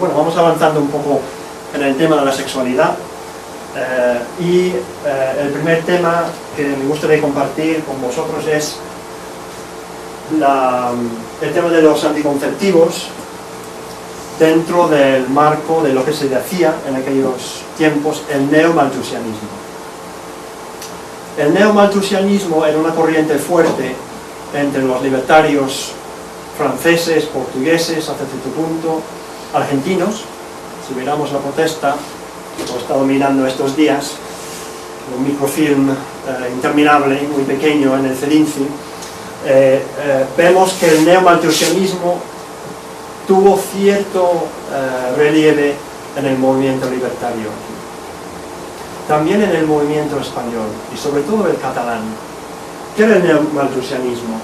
bueno, vamos avanzando un poco en el tema de la sexualidad. El primer tema que me gustaría compartir con vosotros es el tema de los anticonceptivos dentro del marco de lo que se decía en aquellos tiempos el neomalthusianismo. El neomalthusianismo era una corriente fuerte entre los libertarios franceses, portugueses, hasta cierto punto, argentinos. Si miramos la protesta, lo he estado mirando estos días, un microfilm interminable, muy pequeño en el CEDINCI, vemos que el neomalthusianismo tuvo cierto relieve en el movimiento libertario, también en el movimiento español y sobre todo el catalán. ¿Qué era el neomalthusianismo?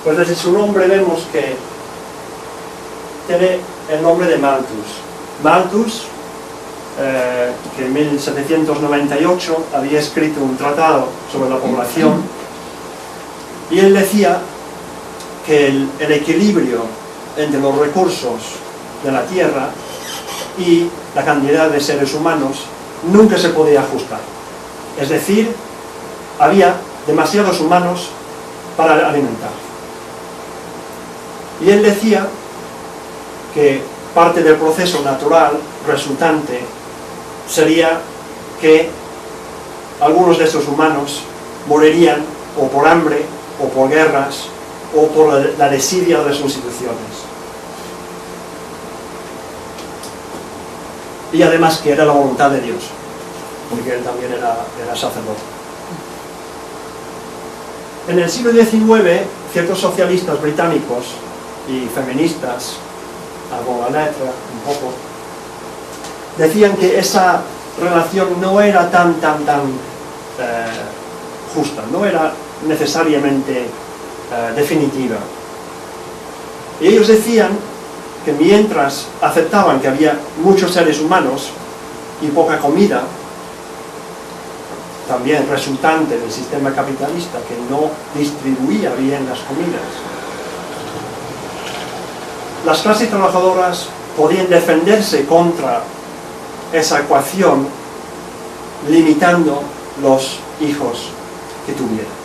Pues desde su nombre vemos que tiene el nombre de Malthus. Malthus, que en 1798 había escrito un tratado sobre la población, y él decía que el equilibrio entre los recursos de la tierra y la cantidad de seres humanos nunca se podía ajustar. Es decir, había demasiados humanos para alimentar. Y él decía que parte del proceso natural resultante sería que algunos de estos humanos morirían o por hambre, o por guerras, o por la desidia de las instituciones. Y además que era la voluntad de Dios, porque él también era sacerdote. En el siglo XIX, ciertos socialistas británicos y feministas, algo la letra, un poco, decían que esa relación no era tan justa, no era necesariamente definitiva. Y ellos decían que mientras aceptaban que había muchos seres humanos y poca comida, también resultante del sistema capitalista que no distribuía bien las comidas, las clases trabajadoras podían defenderse contra esa ecuación limitando los hijos que tuvieran.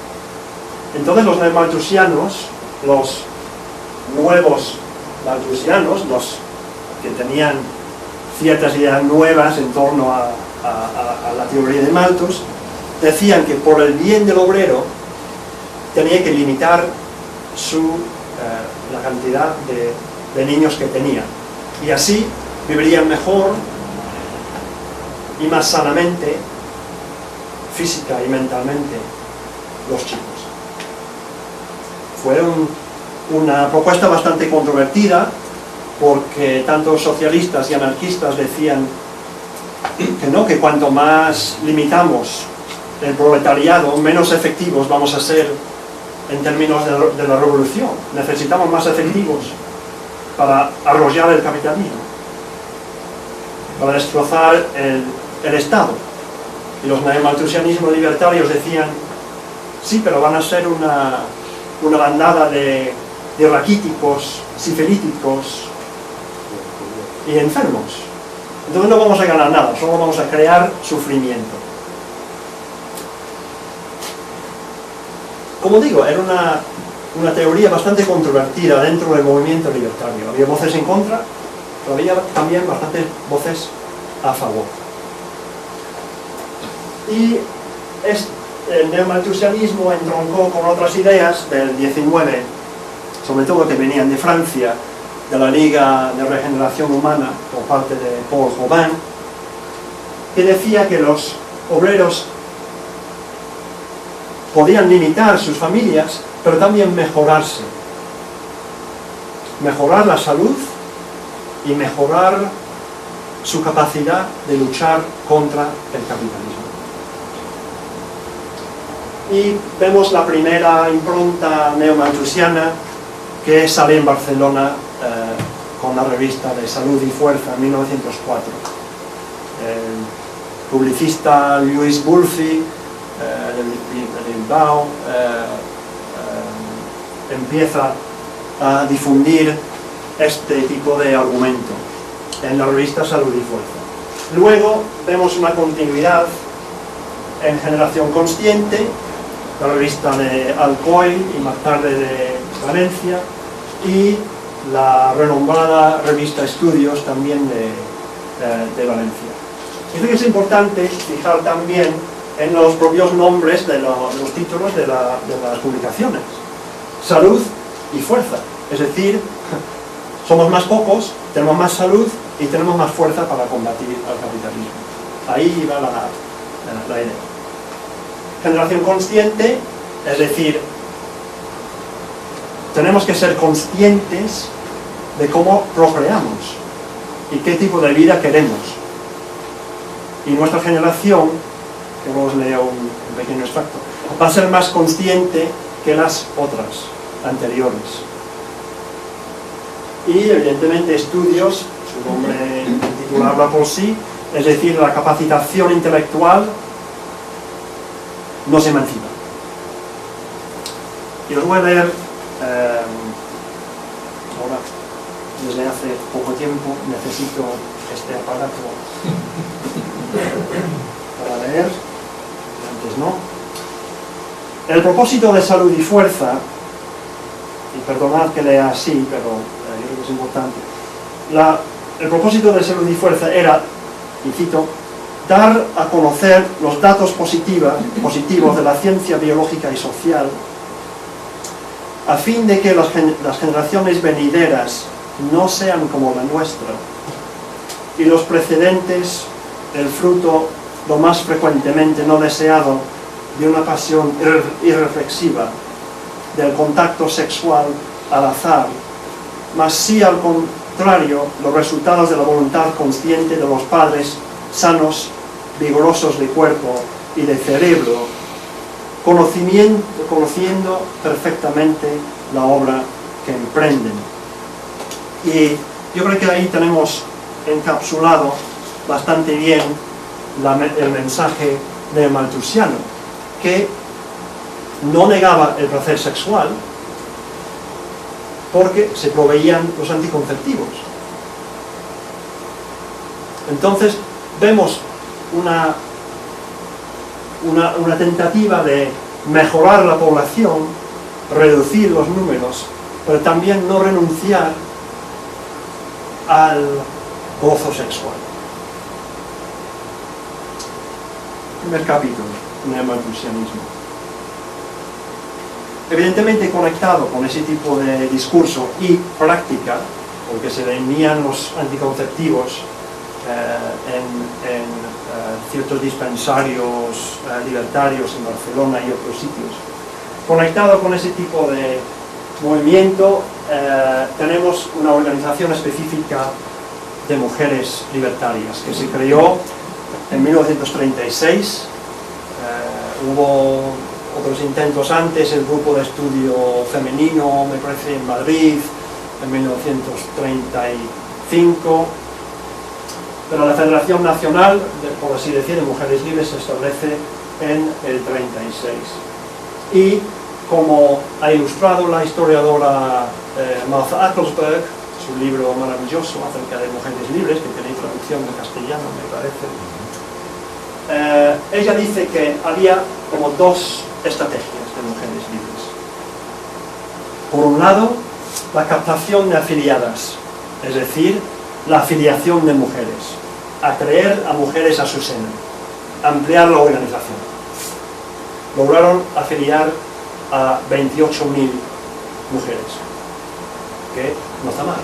Entonces los neomalthusianos, los nuevos malthusianos, los que tenían ciertas ideas nuevas en torno a la teoría de Malthus, decían que por el bien del obrero tenía que limitar la cantidad de niños que tenía, y así vivirían mejor y más sanamente, física y mentalmente, los chicos. Fue una propuesta bastante controvertida, porque tanto socialistas y anarquistas decían que no, que cuanto más limitamos el proletariado, menos efectivos vamos a ser en términos de la revolución. Necesitamos más efectivos para arrollar el capitalismo, para destrozar el Estado. Y los neomalthusianismos libertarios decían, sí, pero van a ser una bandada de raquíticos, sifilíticos y enfermos. Entonces no vamos a ganar nada, solo vamos a crear sufrimiento. Como digo, era una teoría bastante controvertida dentro del movimiento libertario. Había voces en contra, pero había también bastantes voces a favor. Y el neomalthusianismo entroncó con otras ideas del 19, sobre todo que venían de Francia, de la Liga de Regeneración Humana, por parte de Paul Robin, que decía que los obreros podían limitar sus familias, pero también mejorarse. Mejorar la salud y mejorar su capacidad de luchar contra el capitalismo. Y vemos la primera impronta neomalthusiana que sale en Barcelona con la revista de Salud y Fuerza en 1904. El publicista Lluís Bulfi de Bilbao empieza a difundir este tipo de argumento. en la revista Salud y Fuerza. Luego vemos una continuidad en Generación Consciente, la revista de Alcoy y más tarde de Valencia, y la renombrada revista Estudios también de Valencia. Y creo que es importante fijar también en los propios nombres de los títulos de las publicaciones. Salud y Fuerza, es decir, somos más pocos, tenemos más salud y tenemos más fuerza para combatir al capitalismo. Ahí va la idea. Generación Consciente, es decir, tenemos que ser conscientes de cómo procreamos y qué tipo de vida queremos. Y nuestra generación, que os leo un pequeño extracto, va a ser más consciente que las otras anteriores. Y evidentemente Estudios, su nombre, el título habla por sí, es decir, la capacitación intelectual nos emancipa. Y os voy a leer, ahora, desde hace poco tiempo, necesito este aparato para leer, antes no. El propósito de Salud y Fuerza, y perdonad que lea así, pero yo creo que es importante, el propósito de Salud y Fuerza era, y cito, dar a conocer los datos positivos de la ciencia biológica y social, a fin de que las generaciones venideras no sean como la nuestra, y los precedentes el fruto lo más frecuentemente no deseado de una pasión irreflexiva, del contacto sexual al azar, mas sí al contrario los resultados de la voluntad consciente de los padres sanos, vigorosos de cuerpo y de cerebro, conociendo perfectamente la obra que emprenden. Y yo creo que ahí tenemos encapsulado bastante bien el mensaje de Malthusiano, que no negaba el placer sexual porque se proveían los anticonceptivos. Entonces vemos una tentativa de mejorar la población, reducir los números, pero también no renunciar al gozo sexual. Primer capítulo del malthusianismo. Evidentemente conectado con ese tipo de discurso y práctica, porque se vendían los anticonceptivos en ciertos dispensarios libertarios en Barcelona y otros sitios. Conectado con ese tipo de movimiento, tenemos una organización específica de mujeres libertarias que se creó en 1936. Hubo otros intentos antes, el grupo de estudio femenino, me parece, en Madrid, en 1935, pero la Federación Nacional, por así decir, de Mujeres Libres se establece en el 36. Y como ha ilustrado la historiadora Martha Acklesberg, su libro maravilloso acerca de mujeres libres, que tiene traducción en castellano, me parece, ella dice que había como dos estrategias de mujeres libres. Por un lado, la captación de afiliadas, es decir, la afiliación de mujeres, atraer a mujeres a su seno, ampliar la organización. Lograron afiliar a 28.000 mujeres, que no está mal.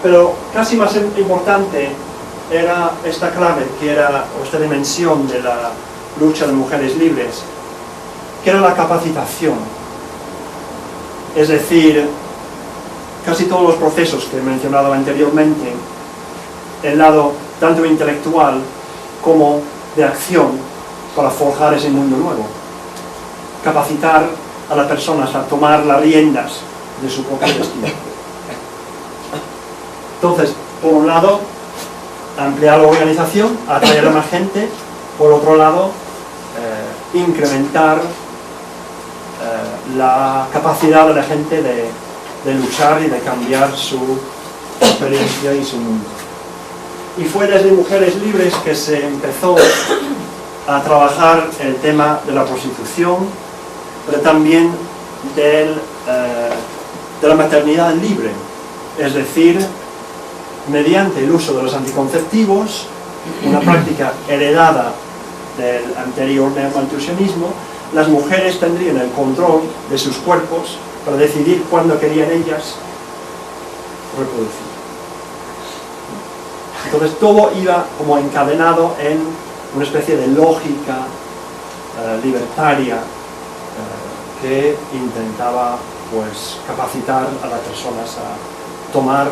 Pero casi más importante era esta clave, que era, o esta dimensión de la lucha de mujeres libres, que era la capacitación. Es decir, casi todos los procesos que he mencionado anteriormente, el lado tanto intelectual como de acción para forjar ese mundo nuevo. Capacitar a las personas a tomar las riendas de su propio destino. Entonces, por un lado, ampliar la organización, atraer a más gente. Por otro lado, incrementar la capacidad de la gente de luchar y de cambiar su experiencia y su mundo. Y fue desde Mujeres Libres que se empezó a trabajar el tema de la prostitución, pero también de la maternidad libre, es decir, mediante el uso de los anticonceptivos, una práctica heredada del anterior neomalthusianismo, las mujeres tendrían el control de sus cuerpos para decidir cuándo querían ellas reproducir. Entonces todo iba como encadenado en una especie de lógica libertaria que intentaba pues capacitar a las personas a tomar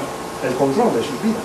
el control de sus vidas.